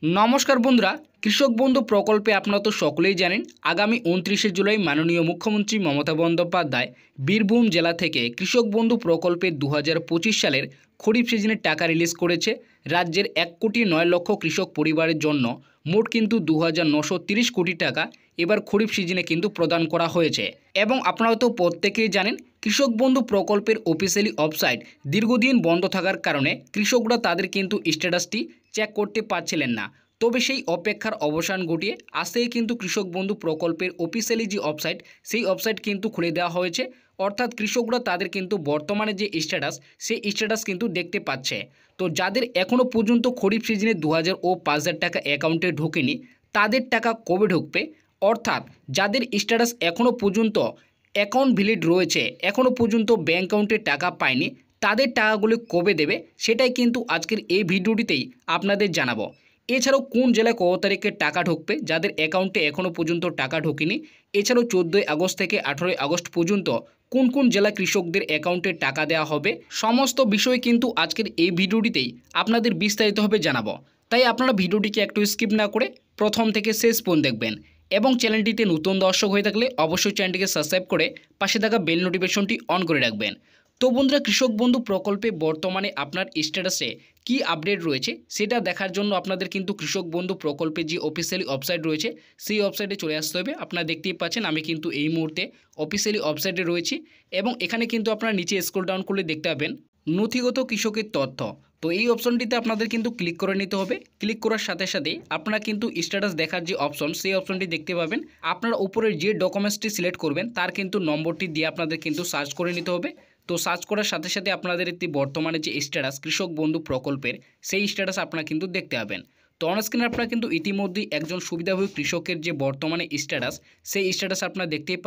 নমস্কার বন্ধুরা, কৃষক বন্ধু প্রকল্পে আপনারা তো সকলেই জানেন আগামী 29শে জুলাই মাননীয় মুখ্যমন্ত্রী মমতা বন্দ্যোপাধ্যায় বীরভূম জেলা থেকে কৃষক বন্ধু প্রকল্পে 2025 সালের খরিফ সিজনের টাকা রিলিজ করেছে। রাজ্যের 1,09,00,000 কৃষক পরিবারের জন্য মোট কিন্তু 2,930 কোটি টাকা এবার খরিফ সিজনে কিন্তু প্রদান করা হয়েছে। এবং আপনারা তো প্রত্যেকেই জানেন কৃষক বন্ধু প্রকল্পের অফিসিয়ালি ওয়েবসাইট দীর্ঘদিন বন্ধ থাকার কারণে কৃষকরা তাদের কিন্তু স্ট্যাটাসটি চেক করতে পারছিলেন না। তবে সেই অপেক্ষার অবসান ঘটিয়ে আজকেই কিন্তু কৃষক বন্ধু প্রকল্পের অফিসিয়ালি যে ওয়েবসাইট সেই ওয়েবসাইট কিন্তু খুলে দেওয়া হয়েছে। অর্থাৎ কৃষকরা তাদের কিন্তু বর্তমানে যে স্ট্যাটাস সেই স্ট্যাটাস কিন্তু দেখতে পাচ্ছে। তো যাদের এখনও পর্যন্ত খরিফ সিজনে 2,000 ও 5,000 টাকা অ্যাকাউন্টে ঢোকেনি তাদের টাকা কবে ঢুকবে, অর্থাৎ যাদের স্ট্যাটাস এখনও পর্যন্ত অ্যাকাউন্ট ভ্যালিড রয়েছে, এখনও পর্যন্ত ব্যাঙ্ক অ্যাকাউন্টে টাকা পায়নি, তাদের টাকাগুলি কবে দেবে সেটাই কিন্তু আজকের এই ভিডিওটিতেই আপনাদের জানাবো। এছাড়াও কোন জেলায় কত তারিখে টাকা ঢুকবে যাদের অ্যাকাউন্টে এখনও পর্যন্ত টাকা ঢোকেনি, এছাড়াও 14ই আগস্ট থেকে 18ই আগস্ট পর্যন্ত কোন কোন জেলা কৃষকদের অ্যাকাউন্টে টাকা দেওয়া হবে, সমস্ত বিষয় কিন্তু আজকের এই ভিডিওটিতেই আপনাদের বিস্তারিতভাবে জানাবো। তাই আপনারা ভিডিওটিকে একটু স্কিপ না করে প্রথম থেকে শেষ পর্যন্ত দেখবেন এবং চ্যানেলটিতে নতুন দর্শক হয়ে থাকলে অবশ্যই চ্যানেলটিকে সাবস্ক্রাইব করে পাশে থাকা বেল নোটিফিকেশনটি অন করে রাখবেন। তো বন্ধুরা, কৃষক বন্ধু প্রকল্পে বর্তমানে আপনার স্ট্যাটাসে কি আপডেট রয়েছে সেটা দেখার জন্য আপনাদের কিন্তু কৃষক বন্ধু প্রকল্পের যে অফিসিয়ালি ওয়েবসাইট রয়েছে সেই ওয়েবসাইটে চলে আসতে হবে। আপনারা দেখতেই পাচ্ছেন আমি কিন্তু এই মুহূর্তে অফিসিয়ালি ওয়েবসাইটে রয়েছি এবং এখানে কিন্তু আপনারা নিচে স্ক্রল ডাউন করলে দেখতে পাবেন নথিগত কৃষকের তথ্য। তো এই অপশনটিতে আপনাদের কিন্তু ক্লিক করে নিতে হবে। ক্লিক করার সাথে সাথে আপনারা কিন্তু স্ট্যাটাস দেখার যে অপশন সেই অপশনটি দেখতে পাবেন। আপনারা উপরের যে ডকুমেন্টসটি সিলেক্ট করবেন তার কিন্তু নম্বরটি দিয়ে আপনাদের কিন্তু সার্চ করে নিতে হবে। তো সার্চ করার সাথে সাথে আপনাদের একটি বর্তমানে যে স্ট্যাটাস কৃষক বন্ধু প্রকল্পের সেই স্ট্যাটাস আপনারা কিন্তু দেখতে পাবেন। তো অনস্ক্রিনে আপনারা কিন্তু ইতিমধ্যেই একজন সুবিধাভোগী কৃষকের যে বর্তমানে স্ট্যাটাস সেই স্ট্যাটাস আপনারা দেখতেই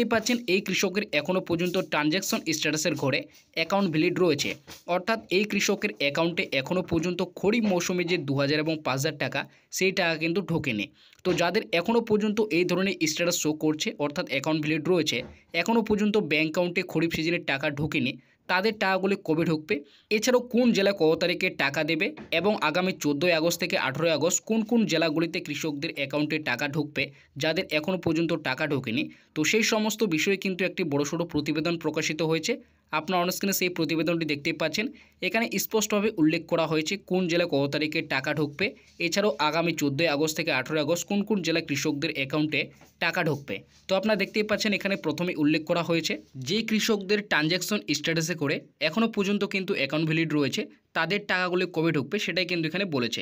পাচ্ছেন এই কৃষকের এখনও পর্যন্ত ট্রানজ্যাকশন স্ট্যাটাসের ঘরে অ্যাকাউন্ট ভ্যালিড রয়েছে। অর্থাৎ এই কৃষকের অ্যাকাউন্টে এখনও পর্যন্ত খরিফ মৌসুমে যে 2,000 এবং 5,000 টাকা সেই টাকা কিন্তু ঢোকেনি। তো যাদের এখনও পর্যন্ত এই ধরনের স্ট্যাটাস শো করছে অর্থাৎ অ্যাকাউন্ট ভ্যালিড রয়েছে, এখনও পর্যন্ত ব্যাঙ্ক অ্যাকাউন্টে খরিফ সিজনের টাকা ঢোকেনি, তাদের টাকাগুলি কবে ঢুকবে, এছাড়াও কোন জেলায় কত তারিখে টাকা দেবে এবং আগামী 14ই আগস্ট থেকে 18ই আগস্ট কোন কোন জেলাগুলিতে কৃষকদের অ্যাকাউন্টে টাকা ঢুকবে যাদের এখনও পর্যন্ত টাকা ঢোকেনি, তো সেই সমস্ত বিষয়ে কিন্তু একটি বড়সড় প্রতিবেদন প্রকাশিত হয়েছে। আপনার অনস্ক্রিনে সেই প্রতিবেদনটি দেখতেই পাচ্ছেন। এখানে স্পষ্টভাবে উল্লেখ করা হয়েছে কোন জেলায় কত তারিখে টাকা ঢুকবে, এছাড়াও আগামী 14ই আগস্ট থেকে 18ই আগস্ট কোন কোন জেলায় কৃষকদের অ্যাকাউন্টে টাকা ঢুকবে। তো আপনারা দেখতেই পাচ্ছেন এখানে প্রথমে উল্লেখ করা হয়েছে যে কৃষকদের ট্রানজ্যাকশন স্ট্যাটাসে করে এখনও পর্যন্ত কিন্তু অ্যাকাউন্ট ভ্যালিড রয়েছে তাদের টাকাগুলি কবে ঢুকবে সেটাই কিন্তু এখানে বলেছে।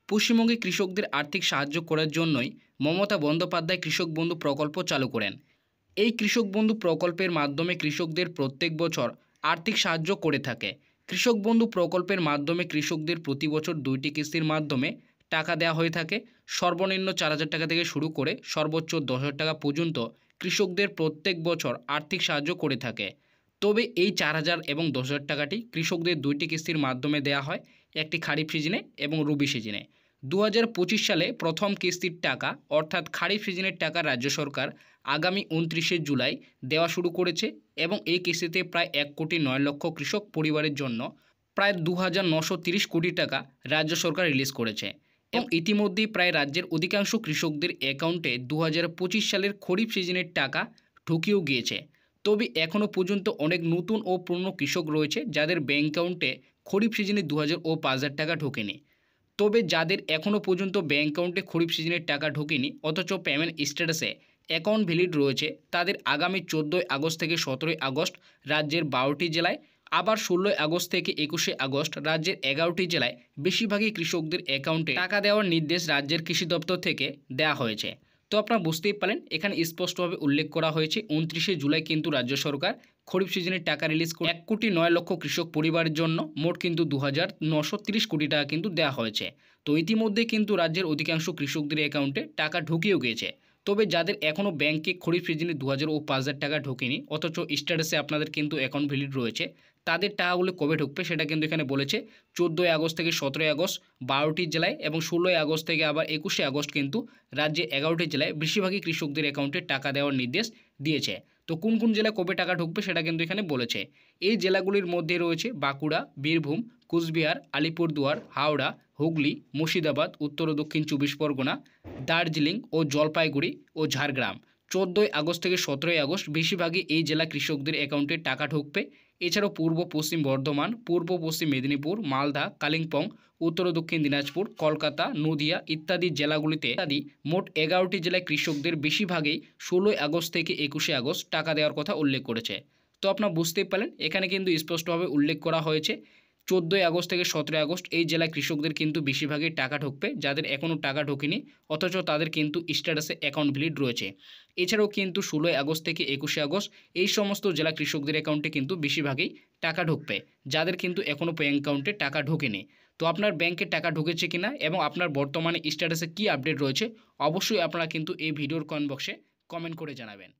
পশ্চিমবঙ্গে কৃষকদের আর্থিক সাহায্য করার জন্যই মমতা বন্দ্যোপাধ্যায় কৃষক বন্ধু প্রকল্প চালু করেন। এই কৃষক বন্ধু প্রকল্পের মাধ্যমে কৃষকদের প্রত্যেক বছর আর্থিক সাহায্য করে থাকে। কৃষক বন্ধু প্রকল্পের মাধ্যমে কৃষকদের প্রতি বছর 2টি কিস্তির মাধ্যমে টাকা দেওয়া হয়ে থাকে। সর্বনিম্ন 4,000 টাকা থেকে শুরু করে সর্বোচ্চ 10,000 টাকা পর্যন্ত কৃষকদের প্রত্যেক বছর আর্থিক সাহায্য করে থাকে। তবে এই 4,000 এবং 10,000 টাকাটি কৃষকদের 2টি কিস্তির মাধ্যমে দেওয়া হয়, একটি খারিফ সিজনে এবং রবি সিজনে। 2025 সালে প্রথম কিস্তির টাকা অর্থাৎ খারিফ সিজনের টাকা রাজ্য সরকার আগামী 29শে জুলাই দেওয়া শুরু করেছে এবং এই কিস্তিতে প্রায় 1,09,00,000 কৃষক পরিবারের জন্য প্রায় 2,930 কোটি টাকা রাজ্য সরকার রিলিজ করেছে এবং ইতিমধ্যেই প্রায় রাজ্যের অধিকাংশ কৃষকদের অ্যাকাউন্টে 2025 সালের খরিফ সিজনের টাকা ঢুকেও গিয়েছে। তবে এখনও পর্যন্ত অনেক নতুন ও পুরনো কৃষক রয়েছে যাদের ব্যাঙ্ক অ্যাকাউন্টে খরিফ সিজনে 2,000 ও 5,000 টাকা ঢোকেনি। তবে যাদের এখনও পর্যন্ত ব্যাঙ্ক অ্যাকাউন্টে খরিফ সিজনের টাকা ঢোকেনি অথচ পেমেন্ট স্ট্যাটাসে অ্যাকাউন্ট ভ্যালিড রয়েছে, তাদের আগামী 14ই আগস্ট থেকে 17ই আগস্ট রাজ্যের 12টি জেলায়, আবার 16ই আগস্ট থেকে 21শে আগস্ট রাজ্যের 11টি জেলায় বেশিরভাগই কৃষকদের অ্যাকাউন্টে টাকা দেওয়ার নির্দেশ রাজ্যের কৃষি দপ্তর থেকে দেওয়া হয়েছে। তো আপনারা বুঝতেই পারলেন এখানে স্পষ্টভাবে উল্লেখ করা হয়েছে 29শে জুলাই কিন্তু রাজ্য সরকার খরিফ সিজনের টাকা রিলিজ করে 1,09,00,000 কৃষক পরিবারের জন্য মোট কিন্তু 2,930 কোটি টাকা কিন্তু দেওয়া হয়েছে। তো ইতিমধ্যে কিন্তু রাজ্যের অধিকাংশ কৃষকদের অ্যাকাউন্টে টাকা ঢুকিয়েও গিয়েছে। তবে যাদের এখনও ব্যাংকে খরিফ সিজনে 2,000 ও 5,000 টাকা ঢোকেনি অথচ স্ট্যাটাসে আপনাদের কিন্তু অ্যাকাউন্ট ভ্যালিড রয়েছে, তাদের টাকাগুলো কবে ঢুকবে সেটা কিন্তু এখানে বলেছে 14ই আগস্ট থেকে 17ই আগস্ট 12টি জেলায় এবং 16ই আগস্ট থেকে আবার 21শে আগস্ট কিন্তু রাজ্যে 11টি জেলায় বেশিরভাগই কৃষকদের অ্যাকাউন্টে টাকা দেওয়ার নির্দেশ দিয়েছে। তো কোন কোন জেলা কবে টাকা ঢুকবে সেটা কিন্তু এখানে বলেছে। এই জেলাগুলির মধ্যে রয়েছে বাঁকুড়া, বীরভূম, কুচবিহার, আলিপুরদুয়ার, হাওড়া, হুগলি, মুর্শিদাবাদ, উত্তর ও দক্ষিণ 24 পরগনা, দার্জিলিং ও জলপাইগুড়ি ও ঝাড়গ্রাম। 14ই আগস্ট থেকে 17ই আগস্ট বেশিরভাগই এই জেলা কৃষকদের অ্যাকাউন্টে টাকা ঢুকবে। এছাড়াও পূর্ব পশ্চিম বর্ধমান, পূর্ব পশ্চিম মেদিনীপুর, মালদা, কালিম্পং, উত্তর ও দক্ষিণ দিনাজপুর, কলকাতা, নদিয়া ইত্যাদি জেলাগুলিতে মোট 11টি জেলায় কৃষকদের বেশিরভাগই 16ই আগস্ট থেকে 21শে আগস্ট টাকা দেওয়ার কথা উল্লেখ করেছে। তো আপনারা বুঝতেই পারলেন এখানে কিন্তু স্পষ্টভাবে উল্লেখ করা হয়েছে 14ই আগস্ট থেকে 17ই আগস্ট এই জেলায় কৃষকদের কিন্তু বেশিরভাগই টাকা ঢুকবে, যাদের এখনও টাকা ঢোকেনি অথচ তাদের কিন্তু স্ট্যাটাসে অ্যাকাউন্ট ভ্যালিড রয়েছে। এছাড়াও কিন্তু 16ই আগস্ট থেকে 21শে আগস্ট এই সমস্ত জেলা কৃষকদের অ্যাকাউন্টে কিন্তু বেশিরভাগই টাকা ঢুকবে, যাদের কিন্তু এখনও ব্যাঙ্ক অ্যাকাউন্টে টাকা ঢোকেনি। তো আপনার ব্যাংকে টাকা ঢুকেছে কিনা এবং আপনার বর্তমানে স্ট্যাটাসে কী আপডেট রয়েছে অবশ্যই আপনারা কিন্তু এই ভিডিওর কমেন্ট বক্সে কমেন্ট করে জানাবেন।